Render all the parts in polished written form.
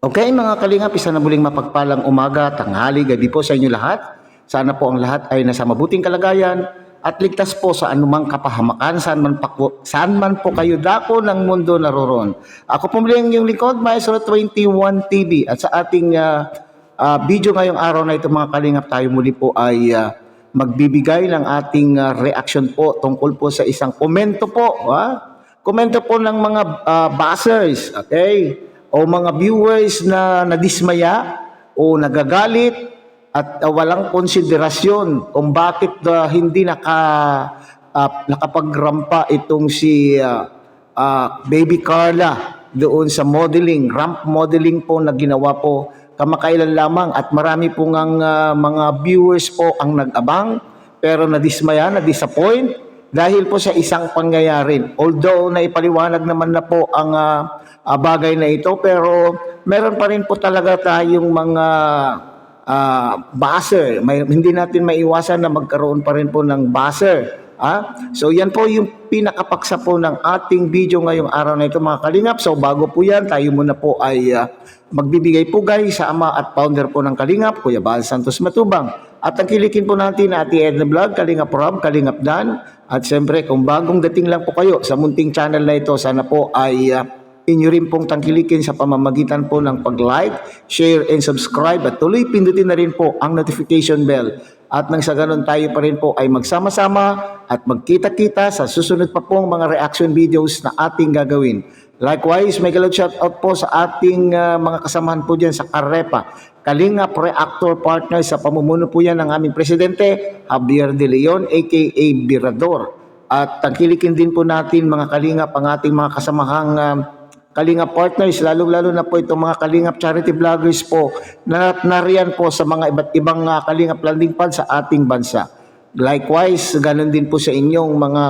Okay mga kalingap, isa na muling mapagpalang umaga, tanghali, gabi po sa inyo lahat. Sana po ang lahat ay nasa mabuting kalagayan at ligtas po sa anumang kapahamakan saan man po kayo dako ng mundo naroon. Ako po muli ang inyong lingkod, Maestro 21 TV, at sa ating video ngayong araw na ito mga kalingap, tayo muli po ay magbibigay ng ating reaction po tungkol po sa isang komento po. Komento po ng mga buzzers, okay? O mga viewers na nadismaya o nagagalit at walang konsiderasyon kung bakit hindi nakapagrampa itong si Baby Carla doon sa modeling, ramp modeling po na ginawa po kamakailan lamang, at marami po ngang mga viewers po ang nag-abang pero nadismaya, na-disappoint dahil po sa isang pangyayari. Although naipaliwanag naman na po ang bagay na ito, pero meron pa rin po talaga tayong mga buzzer. Hindi natin maiwasan na magkaroon pa rin po ng buzzer. So yan po yung pinakapaksa po ng ating video ngayong araw na ito mga kalingap. So bago po yan, tayo muna po ay magbibigay pugay sa ama at founder po ng Kalingap, Kuya Bal Santos Matubang. At ang kilikin po natin Ate Edna Vlog, Kalingap Rob, Kalingap Dan. At siyempre kung bagong dating lang po kayo sa munting channel na ito, sana po ay inyo rin pong tangkilikin sa pamamagitan po ng pag-like, share, and subscribe, at tuloy pindutin na rin po ang notification bell. At nang sa ganun tayo pa rin po ay magsama-sama at magkita-kita sa susunod pa pong mga reaction videos na ating gagawin. Likewise, may galot shoutout po sa ating mga kasamahan po dyan sa Karepa, Kalingap Reactor Partners, sa pamumuno po yan ng aming presidente, Javier De Leon aka Birador. At tangkilikin din po natin mga Kalingap ang ating mga kasamahang Kalingap partners, lalong-lalo na po itong mga Kalingap charity vloggers po na nariyan po sa mga iba't ibang Kalingap landing pad sa ating bansa. Likewise, ganun din po sa inyong mga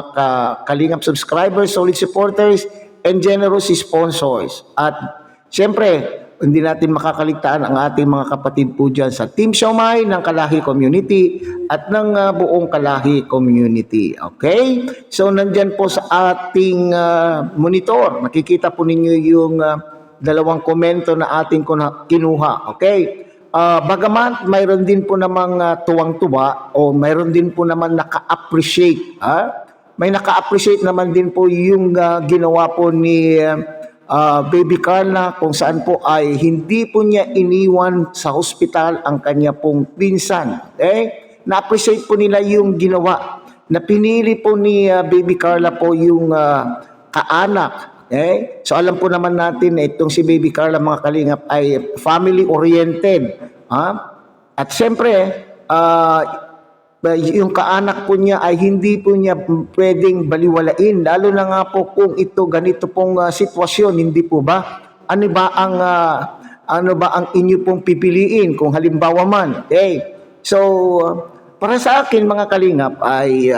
Kalingap subscribers, solid supporters, and generous sponsors. At siyempre, hindi natin makakaligtaan ang ating mga kapatid po dyan sa Team Siomai ng Kalahi Community at ng buong Kalahi Community. Okay? So, nandyan po sa ating monitor. Nakikita po ninyo yung dalawang komento na ating kinuha. Okay? Bagaman, mayroon din po namang tuwang-tuwa o mayroon din po naman naka-appreciate. May naka-appreciate naman din po yung ginawa po ni Baby Carla, kung saan po ay hindi po niya iniwan sa hospital ang kanya pong pinsan. Na-appreciate po nila yung ginawa na pinili po ni Baby Carla po yung kaanak. So alam po naman natin na itong si Baby Carla mga kalingap ay family-oriented. At siyempre, yung kaanak po niya ay hindi po niya pwedeng baliwalain, lalo na nga po kung ito ganito pong sitwasyon, hindi po ba? Ano ba ang inyo pong pipiliin kung halimbawa man? So para sa akin mga kalingap ay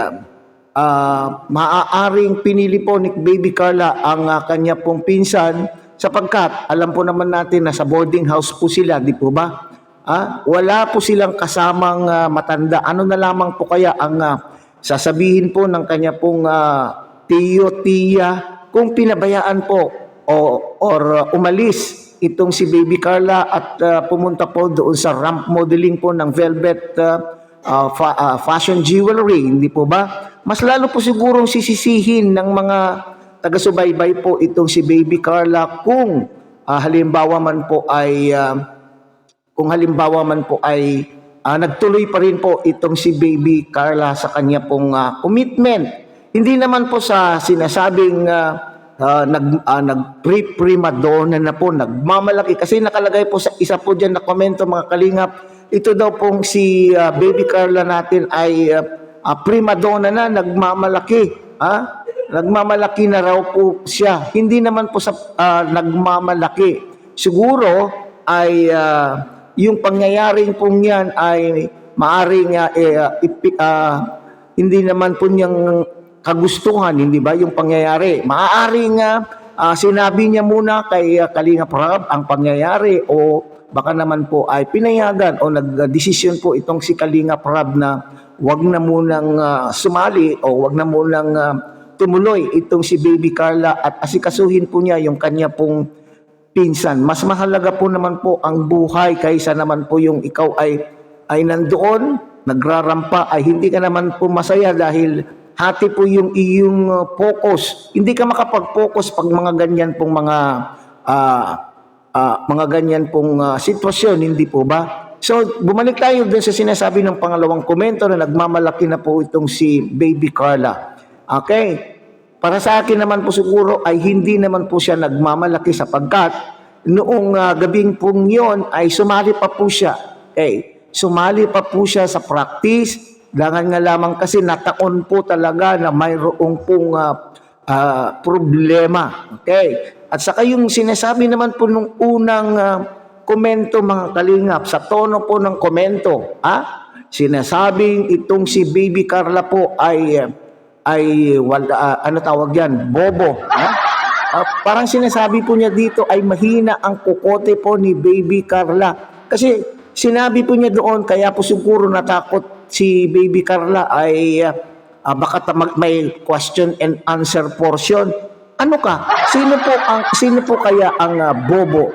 maaaring pinili po ni Baby Carla ang kanya pong pinsan sapagkat alam po naman natin na sa boarding house po sila, di po ba? Wala po silang kasamang matanda. Ano na lamang po kaya ang sasabihin po ng kanya pong tiyo-tiya kung pinabayaan po or umalis itong si Baby Carla at pumunta po doon sa ramp modeling po ng Velvet fashion jewelry, hindi po ba? Mas lalo po sigurong sisisihin ng mga taga-subaybay po itong si Baby Carla kung halimbawa man po ay nagtuloy pa rin po itong si Baby Carla sa kanya pong commitment. Hindi naman po sa sinasabing nag-prima donna na po, nagmamalaki. Kasi nakalagay po sa isa po dyan na komento mga kalingap, ito daw pong si Baby Carla natin ay prima donna na, nagmamalaki. Nagmamalaki na raw po siya. Hindi naman po sa nagmamalaki. Siguro ay yung pangyayaring pong yan ay maaring hindi naman po niyang kagustuhan, hindi ba, yung pangyayari. Maaaring sinabi niya muna kay Kalingap Rob ang pangyayari o baka naman po ay pinayagan o nagdesisyon po itong si Kalingap Rob na wag na munang sumali o wag na munang tumuloy itong si Baby Carla at asikasuhin po niya yung kanya pong pinsan. Mas mahalaga po naman po ang buhay kaysa naman po yung ikaw ay nandoon, nagrarampa, ay hindi ka naman po masaya dahil hati po yung iyong focus. Hindi ka makapag-focus pag mga ganyan pong mga ganyan pong sitwasyon, hindi po ba? So, bumalik tayo dun sa sinasabi ng pangalawang komento na nagmamalaki na po itong si Baby Carla. Okay? Para sa akin naman po siguro ay hindi naman po siya nagmamalaki sapagkat noong gabing pong yon ay sumali pa po siya. Okay? Sumali pa po siya sa practice. Dangan nga lamang kasi nataon po talaga na mayroong pong problema. Okay? At saka yung sinasabi naman po nung unang komento mga kalingap, sa tono po ng komento, sinasabing itong si Baby Carla po ay ano tawag yan, bobo. Parang sinasabi po niya dito ay mahina ang kukote po ni Baby Carla. Kasi sinabi po niya doon, kaya po siguro natakot si Baby Carla ay baka may question and answer portion. Ano ka? Sino po kaya ang bobo?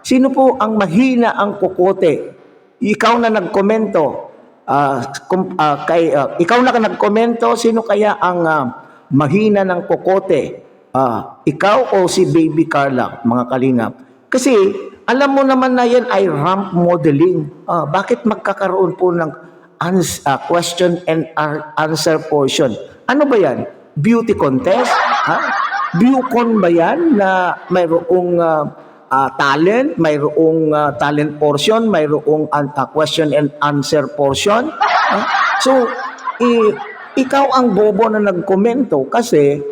Sino po ang mahina ang kukote? Ikaw na nagkomento. Ikaw na nagkomento, sino kaya ang mahina ng kukote? Ikaw o si Baby Carla, mga kalingap? Kasi alam mo naman na yan ay ramp modeling. Bakit magkakaroon po ng question and answer portion? Ano ba yan? Beauty contest? Beaucon ba yan na mayroong talent, mayroong talent portion, mayroong question and answer portion? So, ikaw ang bobo na nagkomento kasi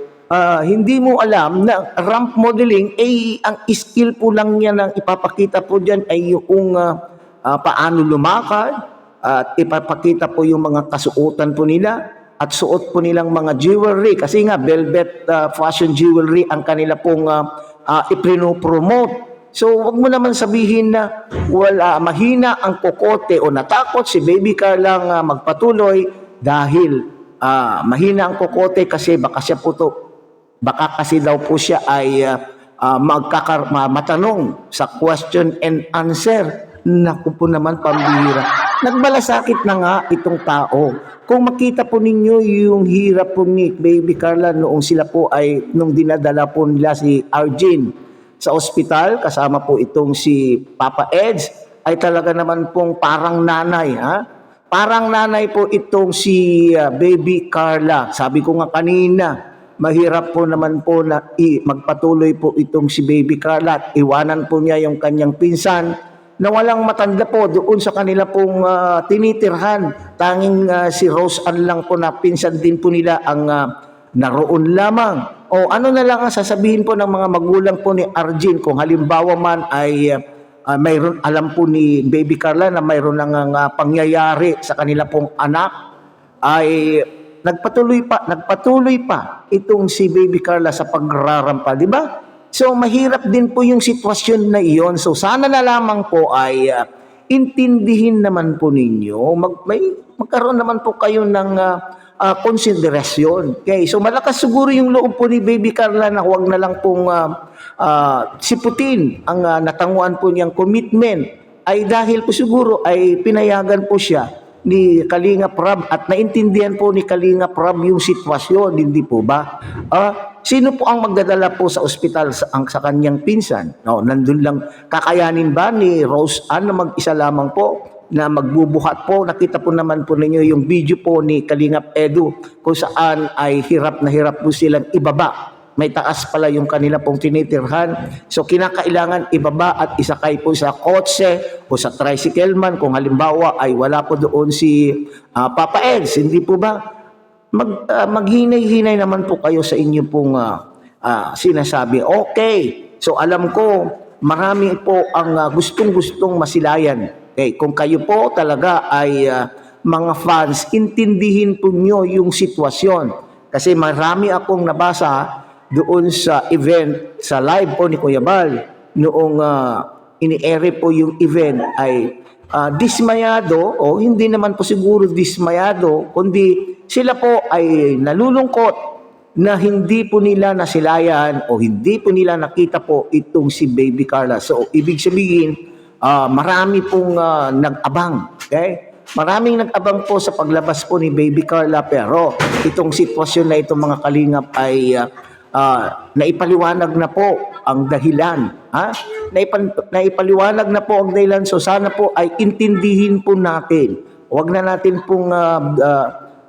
hindi mo alam na ramp modeling, ang skill po lang niya ng ipapakita po dyan ay yung paano lumakad, at ipapakita po yung mga kasuotan po nila at suot po nilang mga jewelry. Kasi nga, velvet fashion jewelry ang kanila pong ipinopromote. So, wag mo naman sabihin na mahina ang kokote o natakot si Baby Carla magpatuloy dahil mahina ang kokote kasi baka kasi daw po siya ay matanong sa question and answer. Naku po naman, pambihira. Nagmalasakit na nga itong tao. Kung makita po ninyo yung hirap po ni Baby Carla noong sila po nung dinadala po nila si Arjun sa ospital, kasama po itong si Papa Eds, ay talaga naman pong parang nanay. Parang nanay po itong si Baby Carla. Sabi ko nga kanina, mahirap po naman po na magpatuloy po itong si Baby Carla at iwanan po niya yung kanyang pinsan na walang matanda po doon sa kanila pong tinitirhan. Tanging si Rose Ann lang po na pinsan din po nila ang naroon lamang. O ano na lang ang sasabihin po ng mga magulang po ni Arjun kung halimbawa man ay mayroon, alam po ni Baby Carla na mayroon nang pangyayari sa kanila pong anak, ay nagpatuloy pa itong si Baby Carla sa pagrarampa, di ba? So, mahirap din po yung sitwasyon na iyon. So, sana na lamang po ay intindihin naman po ninyo. Magkaroon naman po kayo ng konsiderasyon. Okay? So, malakas siguro yung loob po ni Baby Carla na huwag na lang pong siputin ang natanguan po niyang commitment. Ay dahil po siguro ay pinayagan po siya ni Kalinga Prab at naintindihan po ni Kalinga Prab yung sitwasyon, hindi po ba? Sino po ang magdadala po sa ospital sa kanyang pinsan? Nandun lang, kakayanin ba ni Rose Ann na mag-isa lamang po na magbubuhat po? Nakita po naman po ninyo yung video po ni Kalingap Edu kung saan ay hirap na hirap po silang ibaba. May taas pala yung kanila pong tinitirhan. So kinakailangan ibaba at isakay po sa kotse o sa tricycle man kung halimbawa ay wala po doon si Papa Eds, hindi po ba? Maghinay-hinay naman po kayo sa inyo pong sinasabi. Okay, so alam ko marami po ang gustong-gustong masilayan. Okay, kung kayo po talaga ay mga fans, intindihin po nyo yung sitwasyon. Kasi marami akong nabasa doon sa event, sa live po ni Kuya Bal, noong ini-ere po yung event ay dismayado, o hindi naman po siguro dismayado, kundi sila po ay nalulungkot na hindi po nila nasilayan o hindi po nila nakita po itong si Baby Carla. So, ibig sabihin, marami pong nag-abang. Okay? Maraming nag-abang po sa paglabas po ni Baby Carla, pero itong sitwasyon na itong mga kalingap ay naipaliwanag na po ang dahilan. Naipaliwanag na po ang dahilan. So, sana po ay intindihin po natin. Huwag na natin pong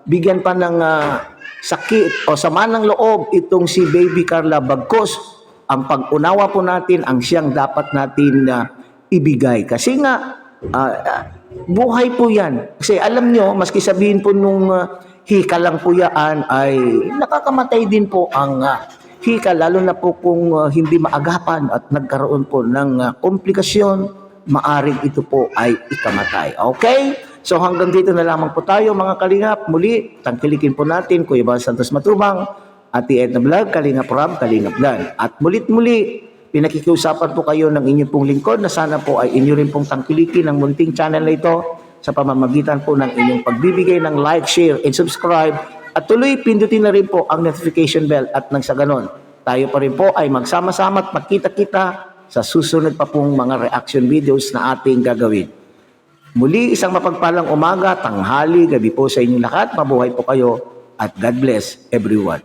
bigyan pa ng sakit o sama ng loob itong si Baby Carla, bagkus ang pag-unawa po natin ang siyang dapat natin ibigay. Kasi nga, buhay po yan. Kasi alam nyo, maski sabihin po nung hika lang po yan, ay nakakamatay din po ang hika, lalo na po kung hindi maagapan at nagkaroon po ng komplikasyon, maaring ito po ay ikamatay. Okay? So hanggang dito na lamang po tayo mga kalingap. Muli, tangkilikin po natin Kuya Bal Santos Matubang, Ate Edna Vlog, Kalingap Rob, Kalingap Dan. At mulit-muli, pinakikiusapan po kayo ng inyong pong lingkod na sana po ay inyo rin pong tangkilikin ang munting channel na ito sa pamamagitan po ng inyong pagbibigay ng like, share, and subscribe. At tuloy, pindutin na rin po ang notification bell at nang sa ganon, tayo pa rin po ay magsama-sama at magkita-kita sa susunod pa pong mga reaction videos na ating gagawin. Muli, isang mapagpalang umaga, tanghali, gabi po sa inyong lahat. Mabuhay po kayo at God bless everyone.